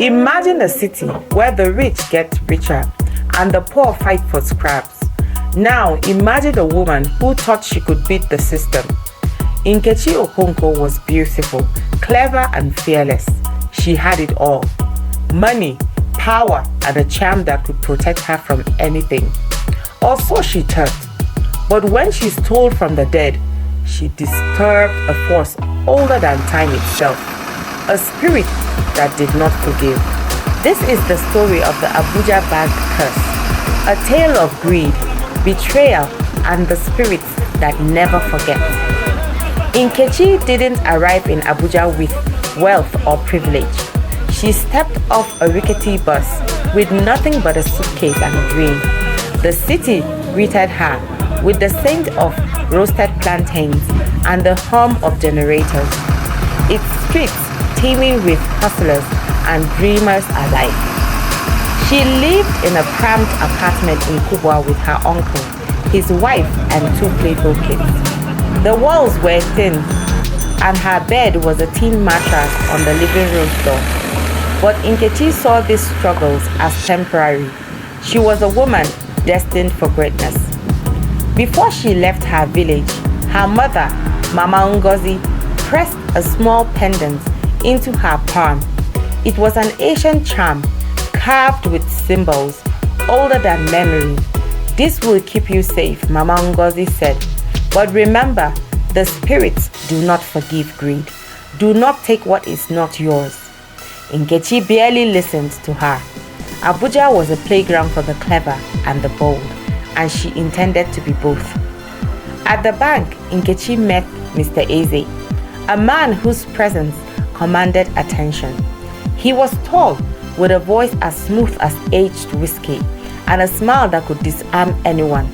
Imagine a city where the rich get richer and the poor fight for scraps. Now imagine a woman who thought she could beat the system. Nkechi Okonkwo was beautiful, clever and fearless. She had it all. Money, power and a charm that could protect her from anything. Or so she thought. But when she stole from the dead, she disturbed a force older than time itself. A spirit that did not forgive. This is the story of the Abuja bank curse. A tale of greed, betrayal, and the spirits that never forget. Nkechi didn't arrive in Abuja with wealth or privilege. She stepped off a rickety bus with nothing but a suitcase and a dream. The city greeted her with the scent of roasted plantains and the hum of generators. Its streets teeming with hustlers and dreamers alike. She lived in a cramped apartment in Kubwa with her uncle, his wife, and 2 playful kids. The walls were thin, and her bed was a tin mattress on the living room floor. But Nkechi saw these struggles as temporary. She was a woman destined for greatness. Before she left her village, her mother, Mama Ngozi, pressed a small pendant into her palm. It was an ancient charm carved with symbols older than memory. This will keep you safe, Mama Ngozi said. But remember, the spirits do not forgive greed. Do not take what is not yours. Nkechi barely listened to her. Abuja was a playground for the clever and the bold, and she intended to be both. At the bank, Nkechi met Mr. Eze, a man whose presence commanded attention. He was tall, with a voice as smooth as aged whiskey, and a smile that could disarm anyone.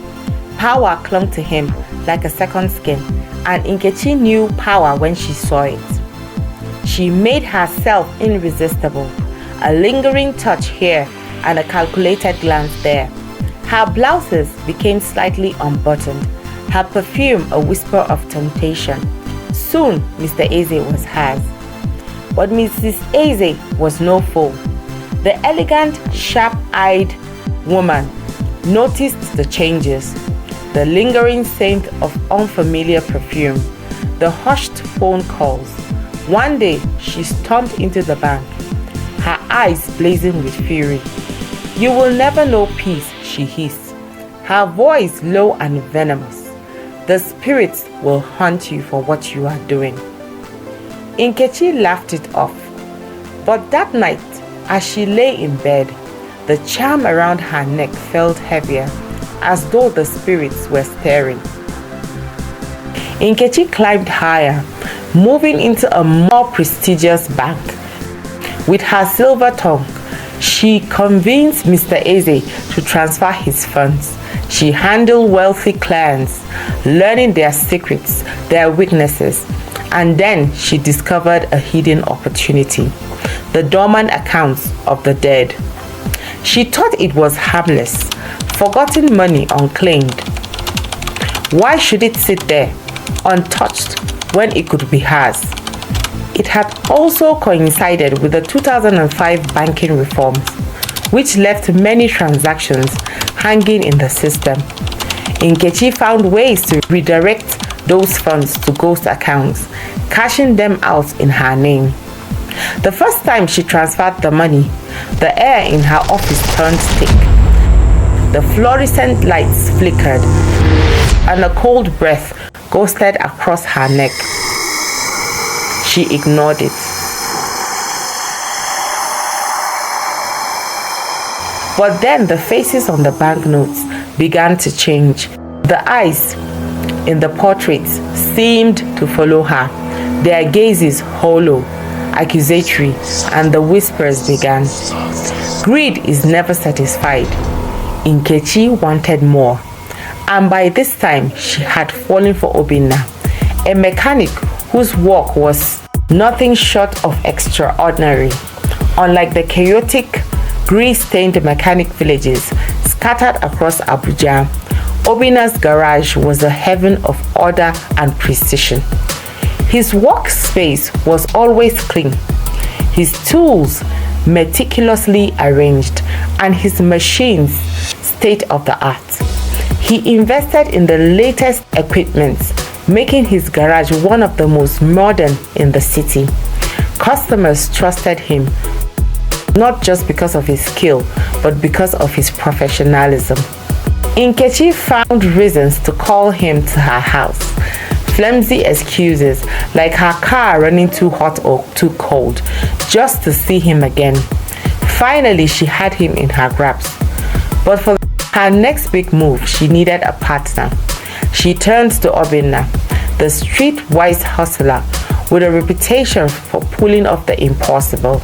Power clung to him like a second skin, and Nkechi knew power when she saw it. She made herself irresistible, a lingering touch here and a calculated glance there. Her blouses became slightly unbuttoned, her perfume a whisper of temptation. Soon, Mr. Eze was hers. But Mrs. Eze was no fool. The elegant, sharp-eyed woman noticed the changes, the lingering scent of unfamiliar perfume, the hushed phone calls. One day, she stormed into the bank, her eyes blazing with fury. "You will never know peace," she hissed, her voice low and venomous. "The spirits will hunt you for what you are doing." Nkechi laughed it off. But that night, as she lay in bed, the charm around her neck felt heavier, as though the spirits were staring. Nkechi climbed higher, moving into a more prestigious bank. With her silver tongue, she convinced Mr. Eze to transfer his funds. She handled wealthy clients, learning their secrets, their weaknesses, and then she discovered a hidden opportunity: the dormant accounts of the dead. She thought it was harmless, forgotten money unclaimed. Why should it sit there, untouched, when it could be hers? It had also coincided with the 2005 banking reforms, which left many transactions hanging in the system. Nkechi found ways to redirect those funds to ghost accounts, cashing them out in her name. The first time she transferred the money, the air in her office turned thick. The fluorescent lights flickered, and a cold breath ghosted across her neck. She ignored it. But then the faces on the banknotes began to change. The eyes in the portraits seemed to follow her, their gazes hollow, accusatory, and the whispers began. Greed is never satisfied. Nkechi wanted more, and by this time she had fallen for Obinna, a mechanic whose work was nothing short of extraordinary. Unlike the chaotic, grease-stained mechanic villages scattered across Abuja, Obinna's garage was a heaven of order and precision. His workspace was always clean, his tools meticulously arranged, and his machines state of the art. He invested in the latest equipment, making his garage one of the most modern in the city. Customers trusted him, not just because of his skill, but because of his professionalism. Nkechi found reasons to call him to her house. Flimsy excuses like her car running too hot or too cold, just to see him again. Finally, she had him in her grasp. But for her next big move, she needed a partner. She turned to Obinna, the streetwise hustler with a reputation for pulling off the impossible.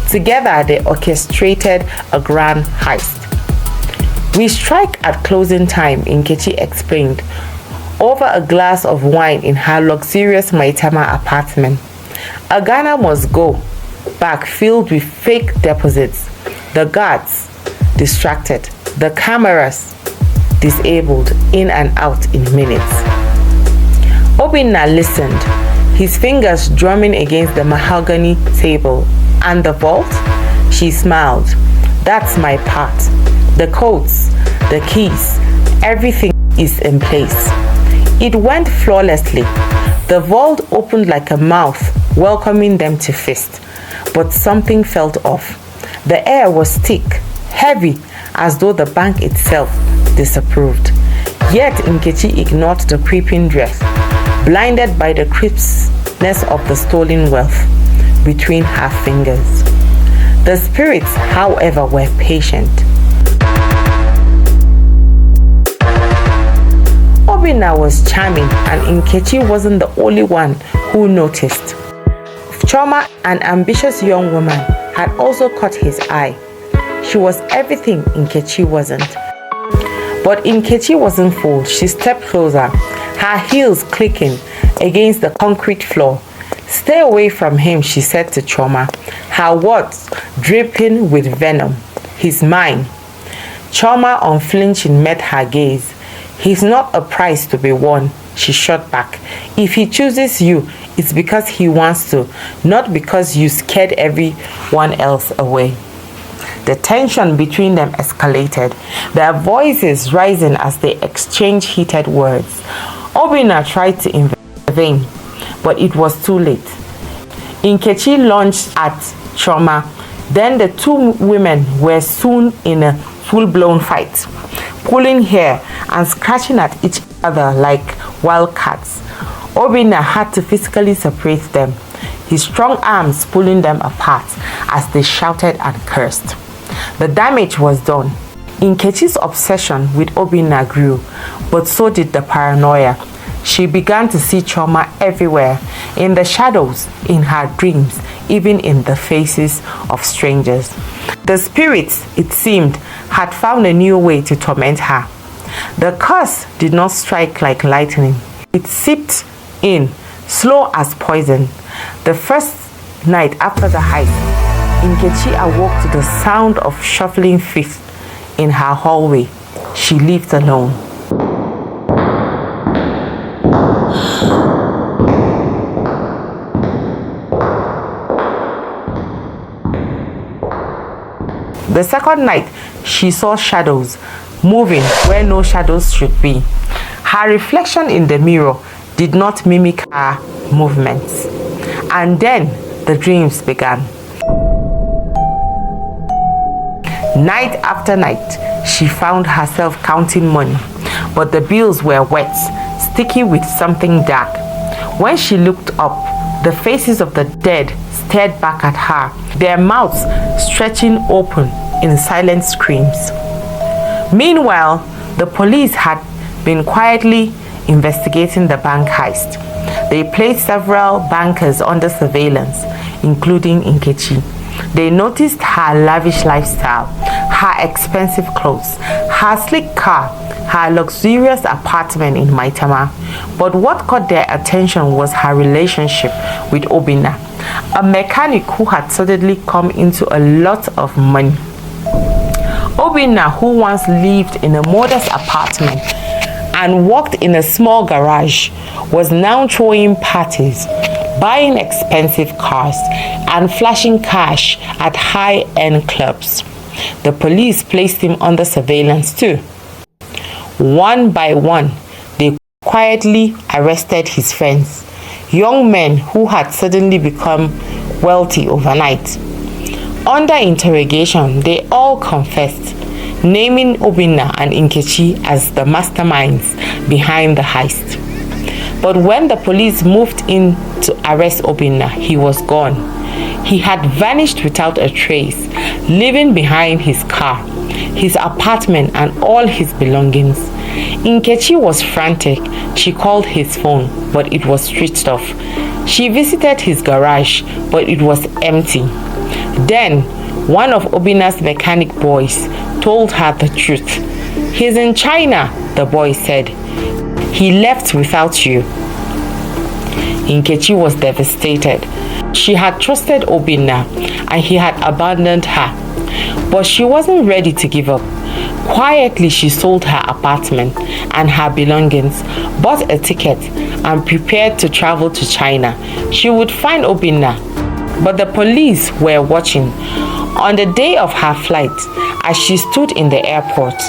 Together, they orchestrated a grand heist. "We strike at closing time," Nkechi explained, over a glass of wine in her luxurious Maitama apartment. A Ghana must go back filled with fake deposits, the guards distracted, the cameras disabled, in and out in minutes. Obinna listened, his fingers drumming against the mahogany table. "And the vault?" She smiled. "That's my part. The codes, the keys, everything is in place." It went flawlessly. The vault opened like a mouth, welcoming them to feast. But something felt off. The air was thick, heavy, as though the bank itself disapproved. Yet Nkechi ignored the creeping dread, blinded by the crispness of the stolen wealth between her fingers. The spirits, however, were patient. Obinna was charming, and Nkechi wasn't the only one who noticed. Choma, an ambitious young woman, had also caught his eye. She was everything Nkechi wasn't. But Nkechi wasn't fooled. She stepped closer, her heels clicking against the concrete floor. "Stay away from him," she said to Choma, her words dripping with venom. "He's mine." Choma, unflinching, met her gaze. "He's not a prize to be won," she shot back. "If he chooses you, it's because he wants to, not because you scared everyone else away." The tension between them escalated, their voices rising as they exchanged heated words. Obinna tried to intervene, but it was too late. Nkechi lunged at Choma. Then the two women were soon in a full-blown fight, pulling hair and scratching at each other like wildcats. Obinna had to physically separate them, his strong arms pulling them apart as they shouted and cursed. The damage was done. Nkechi's obsession with Obinna grew, but so did the paranoia. She began to see Choma everywhere, in the shadows, in her dreams, even in the faces of strangers. The spirits, it seemed, had found a new way to torment her. The curse did not strike like lightning. It seeped in, slow as poison. The first night after the heist, Nkechi awoke to the sound of shuffling feet in her hallway. She lived alone. The second night, she saw shadows moving where no shadows should be. Her reflection in the mirror did not mimic her movements. And then the dreams began. Night after night, she found herself counting money, but the bills were wet, sticky with something dark. When she looked up, the faces of the dead stared back at her, their mouths stretching open in silent screams. Meanwhile, the police had been quietly investigating the bank heist. They placed several bankers under surveillance, including Nkechi. They noticed her lavish lifestyle, her expensive clothes, her sleek car, her luxurious apartment in Maitama. But what caught their attention was her relationship with Obinna, a mechanic who had suddenly come into a lot of money. Obinna, who once lived in a modest apartment and worked in a small garage, was now throwing parties, buying expensive cars, and flashing cash at high-end clubs. The police placed him under surveillance too. One by one, they quietly arrested his friends, young men who had suddenly become wealthy overnight. Under interrogation, they all confessed, naming Obinna and Nkechi as the masterminds behind the heist. But when the police moved in to arrest Obinna, he was gone. He had vanished without a trace, leaving behind his car, his apartment, and all his belongings. Nkechi was frantic. She called his phone, but it was switched off. She visited his garage, but it was empty. Then, one of Obinna's mechanic boys told her the truth. "He's in China," the boy said. "He left without you." Nkechi was devastated. She had trusted Obinna and he had abandoned her. But she wasn't ready to give up. Quietly, she sold her apartment and her belongings, bought a ticket, and prepared to travel to China. She would find Obinna, but the police were watching. On the day of her flight, as she stood in the airport,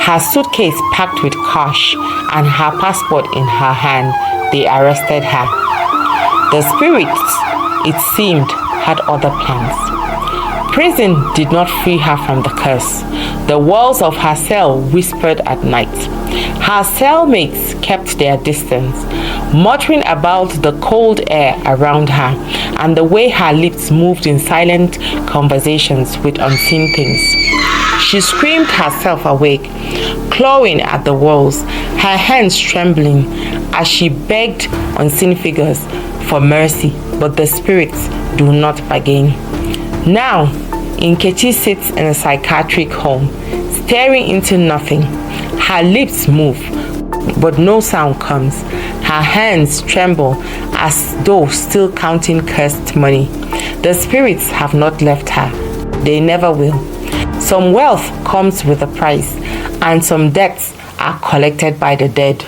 her suitcase packed with cash and her passport in her hand, they arrested her. The spirits, it seemed, had other plans. Prison did not free her from the curse. The walls of her cell whispered at night. Her cellmates kept their distance, muttering about the cold air around her and the way her lips moved in silent conversations with unseen things. She screamed herself awake, clawing at the walls, her hands trembling as she begged unseen figures for mercy, but the spirits do not bargain. Now, Nkechi sits in a psychiatric home, staring into nothing. Her lips move, but no sound comes. Her hands tremble as though still counting cursed money. The spirits have not left her. They never will. Some wealth comes with a price, and some debts are collected by the dead.